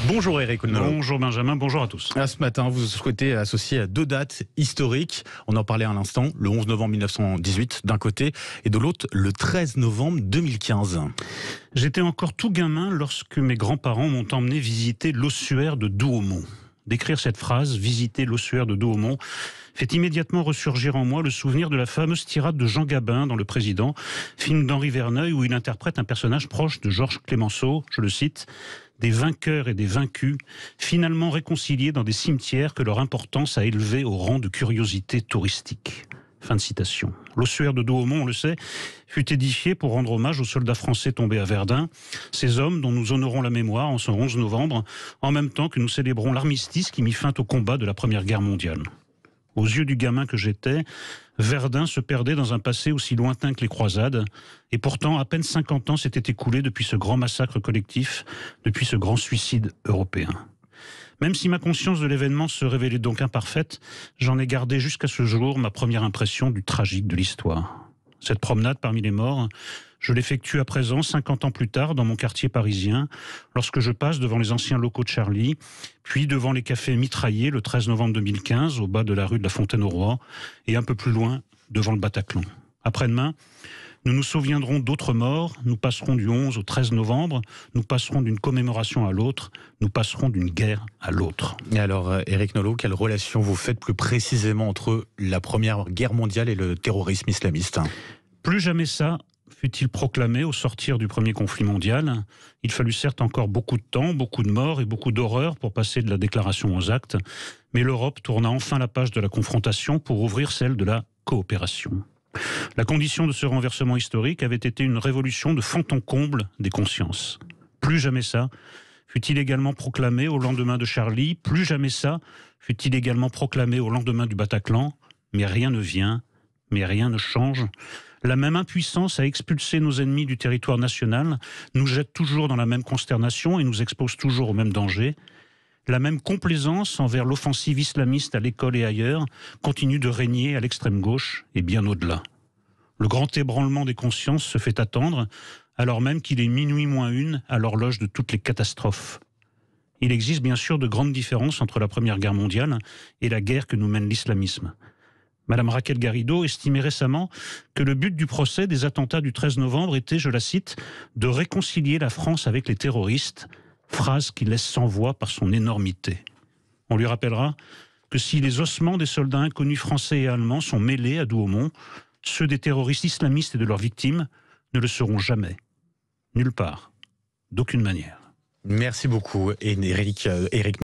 Bonjour Eric. Bonjour Benjamin, bonjour à tous. Ce matin, vous souhaitez associer à deux dates historiques. On en parlait à l'instant, le 11 novembre 1918 d'un côté et de l'autre le 13 novembre 2015. J'étais encore tout gamin lorsque mes grands-parents m'ont emmené visiter l'ossuaire de Douaumont. D'écrire cette phrase, visiter l'ossuaire de Douaumont, fait immédiatement ressurgir en moi le souvenir de la fameuse tirade de Jean Gabin dans Le Président, film d'Henri Verneuil où il interprète un personnage proche de Georges Clemenceau, je le cite, « des vainqueurs et des vaincus, finalement réconciliés dans des cimetières que leur importance a élevés au rang de curiosité touristique ». Fin de citation. L'ossuaire de Douaumont, on le sait, fut édifié pour rendre hommage aux soldats français tombés à Verdun, ces hommes dont nous honorons la mémoire en ce 11 novembre, en même temps que nous célébrons l'armistice qui mit fin au combat de la Première Guerre mondiale. Aux yeux du gamin que j'étais, Verdun se perdait dans un passé aussi lointain que les croisades, et pourtant à peine 50 ans s'étaient écoulés depuis ce grand massacre collectif, depuis ce grand suicide européen. Même si ma conscience de l'événement se révélait donc imparfaite, j'en ai gardé jusqu'à ce jour ma première impression du tragique de l'histoire. Cette promenade parmi les morts, je l'effectue à présent 50 ans plus tard dans mon quartier parisien, lorsque je passe devant les anciens locaux de Charlie, puis devant les cafés mitraillés le 13 novembre 2015 au bas de la rue de la Fontaine-au-Roi, et un peu plus loin devant le Bataclan. Après-demain, nous nous souviendrons d'autres morts, nous passerons du 11 au 13 novembre, nous passerons d'une commémoration à l'autre, nous passerons d'une guerre à l'autre. Et alors, Éric Nolot, quelle relation vous faites plus précisément entre la Première Guerre mondiale et le terrorisme islamiste ? Plus jamais ça, fut-il proclamé au sortir du premier conflit mondial. Il fallut certes encore beaucoup de temps, beaucoup de morts et beaucoup d'horreurs pour passer de la déclaration aux actes, mais l'Europe tourna enfin la page de la confrontation pour ouvrir celle de la coopération. La condition de ce renversement historique avait été une révolution de fond en comble des consciences. Plus jamais ça, fut-il également proclamé au lendemain de Charlie, plus jamais ça, fut-il également proclamé au lendemain du Bataclan, mais rien ne vient, mais rien ne change. La même impuissance à expulser nos ennemis du territoire national nous jette toujours dans la même consternation et nous expose toujours au même danger. La même complaisance envers l'offensive islamiste à l'école et ailleurs continue de régner à l'extrême gauche et bien au-delà. Le grand ébranlement des consciences se fait attendre, alors même qu'il est minuit moins une à l'horloge de toutes les catastrophes. Il existe bien sûr de grandes différences entre la Première Guerre mondiale et la guerre que nous mène l'islamisme. Madame Raquel Garrido estimait récemment que le but du procès des attentats du 13 novembre était, je la cite, « de réconcilier la France avec les terroristes », phrase qui laisse sans voix par son énormité. On lui rappellera que si les ossements des soldats inconnus français et allemands sont mêlés à Douaumont, ceux des terroristes islamistes et de leurs victimes ne le seront jamais. Nulle part. D'aucune manière. Merci beaucoup, Éric.